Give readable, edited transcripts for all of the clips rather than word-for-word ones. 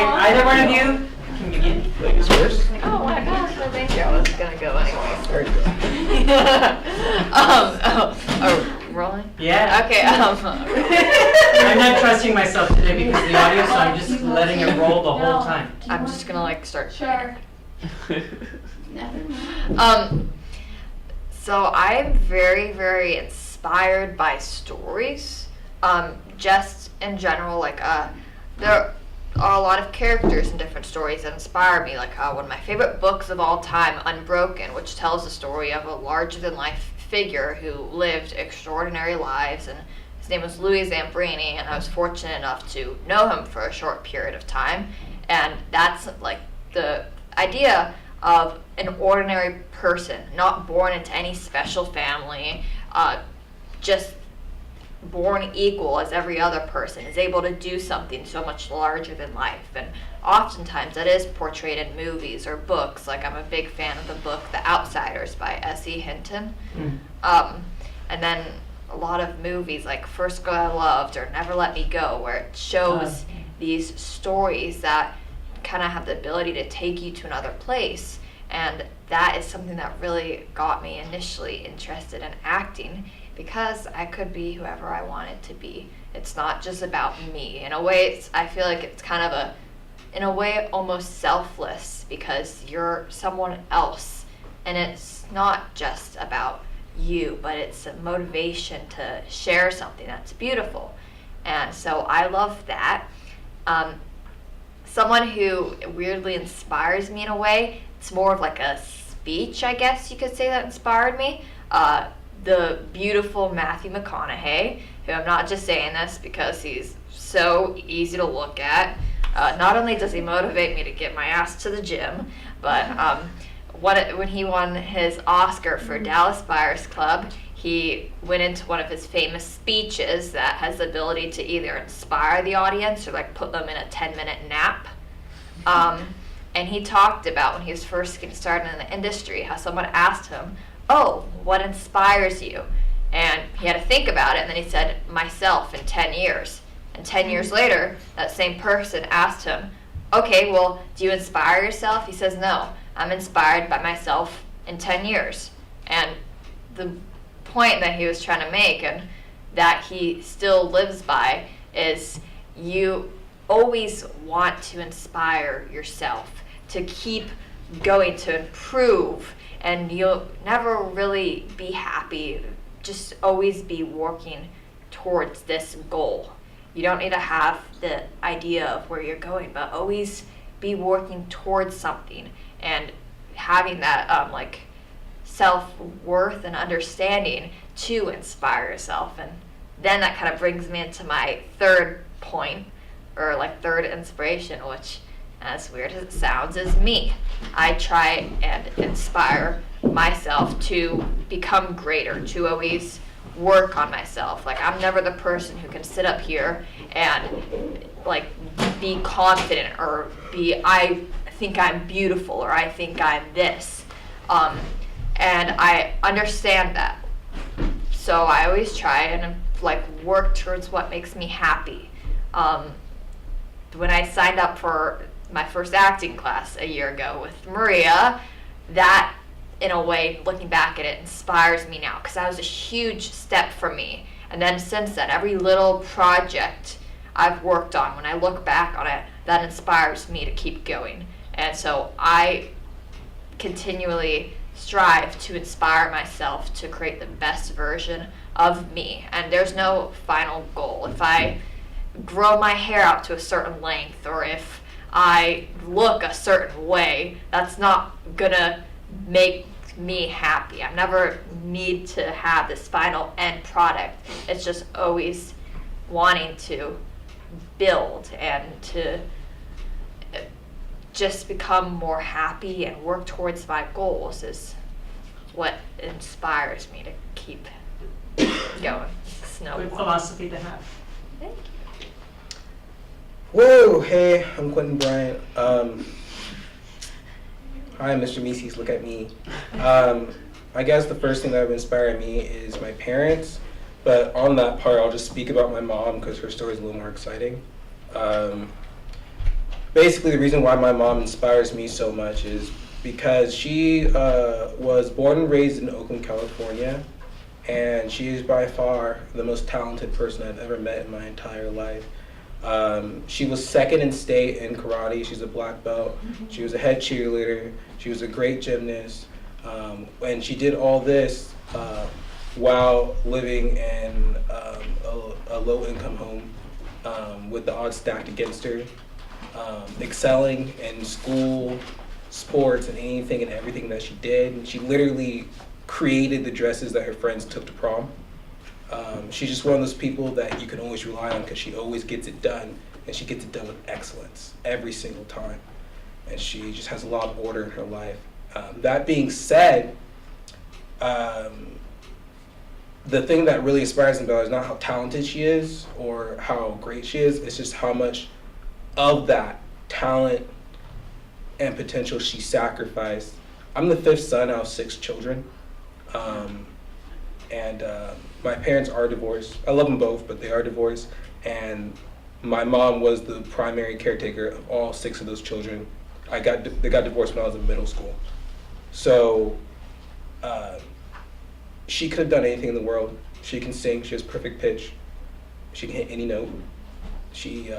either one of you can begin. Ladies first. Oh my gosh, I think I was gonna go anyways. There you go. Rolling? Yeah. Okay, I'm not trusting myself today because of the audio, so I'm just letting it roll the whole time. I'm just gonna like start. Sure. So I'm very, very inspired by stories. Just in general, like there are a lot of characters in different stories that inspire me. Like one of my favorite books of all time, Unbroken, which tells the story of a larger-than-life figure who lived extraordinary lives, and his name was Louis Zambrini, and I was fortunate enough to know him for a short period of time. And that's like the idea of an ordinary person, not born into any special family, just born equal as every other person, is able to do something so much larger than life. And oftentimes that is portrayed in movies or books. Like I'm a big fan of the book The Outsiders by S.E. Hinton. And then a lot of movies like First Girl I Loved or Never Let Me Go, where it shows these stories that kind of have the ability to take you to another place. And that is something that really got me initially interested in acting, because I could be whoever I wanted to be. It's not just about me. In a way, I feel like it's kind of in a way, almost selfless, because you're someone else. And it's not just about you, but it's a motivation to share something that's beautiful. And so I love that. Someone who weirdly inspires me in a way, it's more of like a speech, I guess you could say, that inspired me. The beautiful Matthew McConaughey, who I'm not just saying this because he's so easy to look at. Not only does he motivate me to get my ass to the gym, but when he won his Oscar for Dallas Buyers Club, he went into one of his famous speeches that has the ability to either inspire the audience or like put them in a 10-minute nap. And he talked about when he was first getting started in the industry, how someone asked him, "Oh, what inspires you?" And he had to think about it, and then he said, "Myself in 10 years. And 10 years later, that same person asked him, "Okay, well, do you inspire yourself?" He says, "No, I'm inspired by myself in 10 years. And the point that he was trying to make, and that he still lives by, is you always want to inspire yourself to keep going, to improve, and you'll never really be happy. Just always be working towards this goal. You don't need to have the idea of where you're going, but always be working towards something and having that like self-worth and understanding to inspire yourself." And then that kind of brings me into my third point, or like third inspiration, which, as weird as it sounds, is me. I try and inspire myself to become greater, to always work on myself. Like I'm never the person who can sit up here and like be confident or be, I think I'm beautiful or I think I'm this. And I understand that. So I always try and like work towards what makes me happy. When I signed up for my first acting class a year ago with Maria, that in a way, looking back at it, inspires me now, because that was a huge step for me. And then since then, every little project I've worked on, when I look back on it, that inspires me to keep going. And so I continually strive to inspire myself to create the best version of me. And there's no final goal. If I grow my hair out to a certain length, or if I look a certain way, that's not gonna make me happy. I never need to have this final end product. It's just always wanting to build and to just become more happy and work towards my goals is what inspires me to keep going. Good philosophy to have. Thank you. Whoa, hey, I'm Quentin Bryant. Hi, Mr. Mises, look at me. I guess the first thing that would inspire me is my parents, but on that part, I'll just speak about my mom because her story is a little more exciting. basically the reason why my mom inspires me so much is because she was born and raised in Oakland, California, and she is by far the most talented person I've ever met in my entire life. She was second in state in karate. She's a black belt. She was a head cheerleader. She was a great gymnast. And she did all this while living in a low-income home with the odds stacked against her, excelling in school, sports, and anything and everything that she did. She literally created the dresses that her friends took to prom. She's just one of those people that you can always rely on because she always gets it done, and she gets it done with excellence every single time. And she just has a lot of order in her life. That being said, the thing that really inspires me about her is not how talented she is or how great she is, it's just how much of that talent and potential she sacrificed. I'm the fifth son out of 6 children. My parents are divorced. I love them both, but they are divorced. And my mom was the primary caretaker of all 6 of those children. They got divorced when I was in middle school. So she could have done anything in the world. She can sing. She has perfect pitch. She can hit any note. She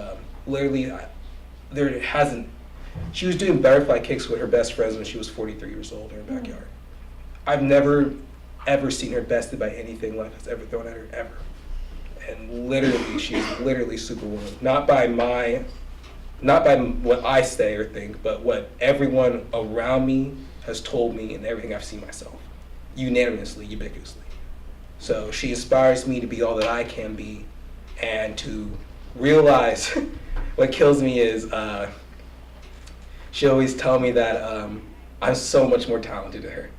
she was doing butterfly kicks with her best friends when she was 43 years old in her backyard. I've never ever seen her bested by anything life has ever thrown at her, ever. And literally, she's literally superwoman. Not by what I say or think, but what everyone around me has told me and everything I've seen myself, unanimously, ubiquitously. So she inspires me to be all that I can be, and to realize what kills me is she always tell me that I'm so much more talented than her.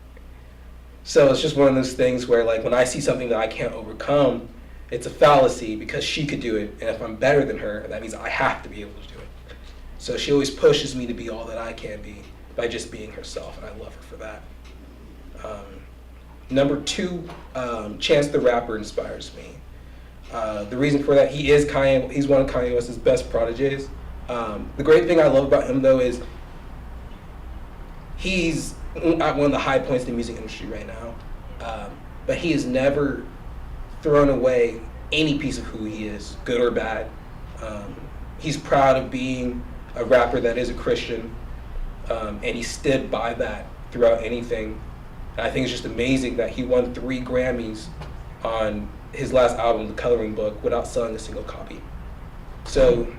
So it's just one of those things where, like, when I see something that I can't overcome, it's a fallacy because she could do it, and if I'm better than her, that means I have to be able to do it. So she always pushes me to be all that I can be by just being herself, and I love her for that. Number 2, Chance the Rapper inspires me. The reason for that, he's one of Kanye West's best prodigies. The great thing I love about him, though, is he's at one of the high points in the music industry right now, but he has never thrown away any piece of who he is, good or bad. He's proud of being a rapper that is a Christian, and he stood by that throughout anything. And I think it's just amazing that he won 3 Grammys on his last album, The Coloring Book, without selling a single copy. So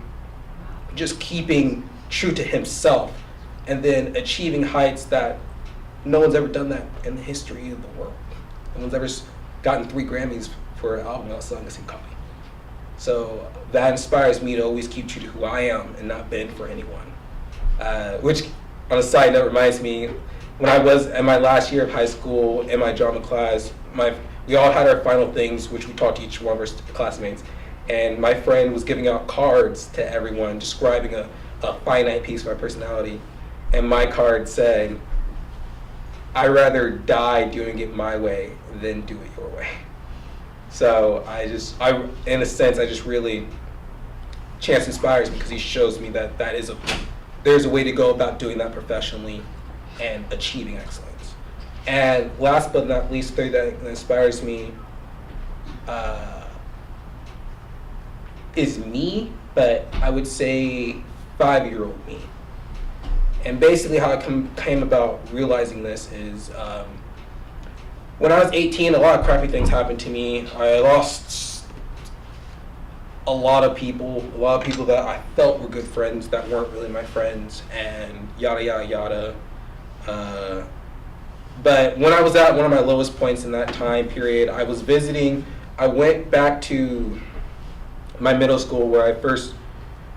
just keeping true to himself and then achieving heights that no one's ever done that in the history of the world. No one's ever gotten 3 Grammys for an album without selling a single copy. So that inspires me to always keep true to who I am and not bend for anyone. Which, on a side note, reminds me, when I was in my last year of high school in my drama class, we all had our final things, which we taught to each one of our classmates. And my friend was giving out cards to everyone, describing a finite piece of my personality. And my card said, "I'd rather die doing it my way than do it your way." So in a sense, I just really, Chance inspires me because he shows me that there's a way to go about doing that professionally and achieving excellence. And last but not least, third that inspires me is me, but I would say 5-year-old me. And basically how I came about realizing this is when I was 18, a lot of crappy things happened to me. I lost a lot of people that I felt were good friends that weren't really my friends, and yada, yada, yada. But when I was at one of my lowest points in that time period, I went back to my middle school where I first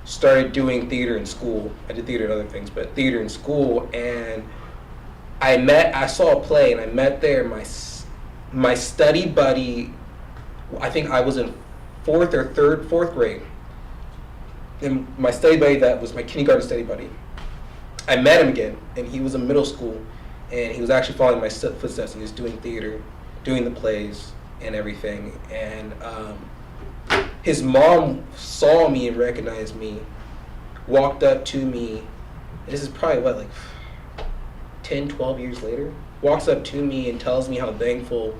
started doing theater in school. I did theater and other things, but theater in school, and I saw a play, and I met there my study buddy. I think I was in fourth grade, and my study buddy that was my kindergarten study buddy, I met him again, and he was in middle school, and he was actually following my footsteps, and he was doing theater, doing the plays and everything. And his mom saw me and recognized me walked up to me. This is probably what, like 10, 12 years later. Walks up to me and tells me how thankful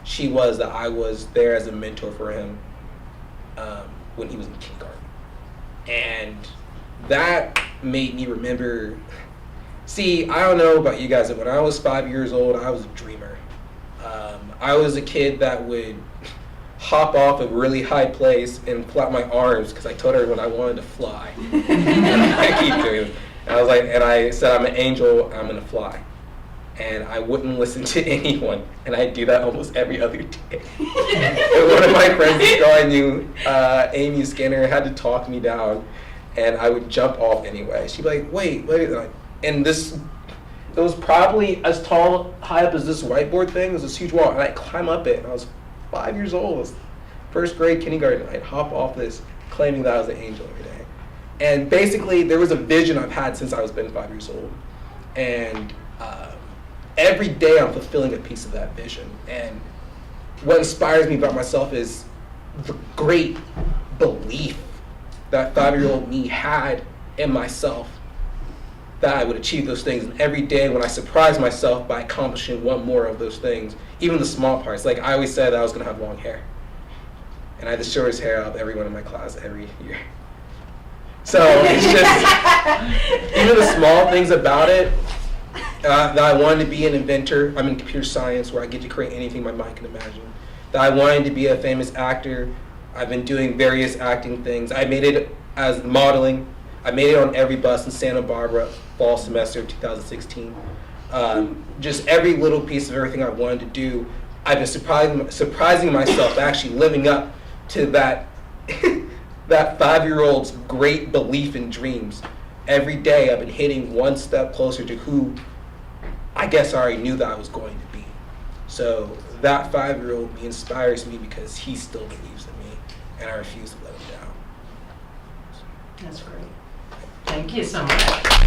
she was that I was there as a mentor for him when he was in kindergarten. And that made me remember. See, I don't know about you guys, but when I was 5 years old, I was a dreamer. I was a kid that would hop off a really high place and flap my arms because I told everyone I wanted to fly. And I keep doing it. And I said, I'm an angel, I'm gonna fly. And I wouldn't listen to anyone, and I'd do that almost every other day. And one of my friends, this girl I knew, Amy Skinner, had to talk me down, and I would jump off anyway. She'd be like, wait, and it was probably as high up as this whiteboard thing. It was this huge wall, and I'd climb up it, and I was 5 years old. It was first grade, kindergarten. I'd hop off this, claiming that I was an angel every day. And basically, there was a vision I've had since I was been 5 years old, and every day I'm fulfilling a piece of that vision. And what inspires me about myself is the great belief that 5-year-old me had in myself that I would achieve those things. And every day when I surprise myself by accomplishing one more of those things, even the small parts, like I always said that I was gonna have long hair. And I had the shortest hair out of everyone in my class every year. So it's just, even the small things about it, that I wanted to be an inventor. I'm in computer science where I get to create anything my mind can imagine. That I wanted to be a famous actor. I've been doing various acting things. I made it as modeling. I made it on every bus in Santa Barbara fall semester of 2016. Just every little piece of everything I wanted to do, I've been surprising myself actually living up to that that 5-year-old's great belief and dreams. Every day I've been hitting one step closer to who I guess I already knew that I was going to be. So that 5-year-old me inspires me because he still believes in me, and I refuse to let him down. That's great. Thank you so much.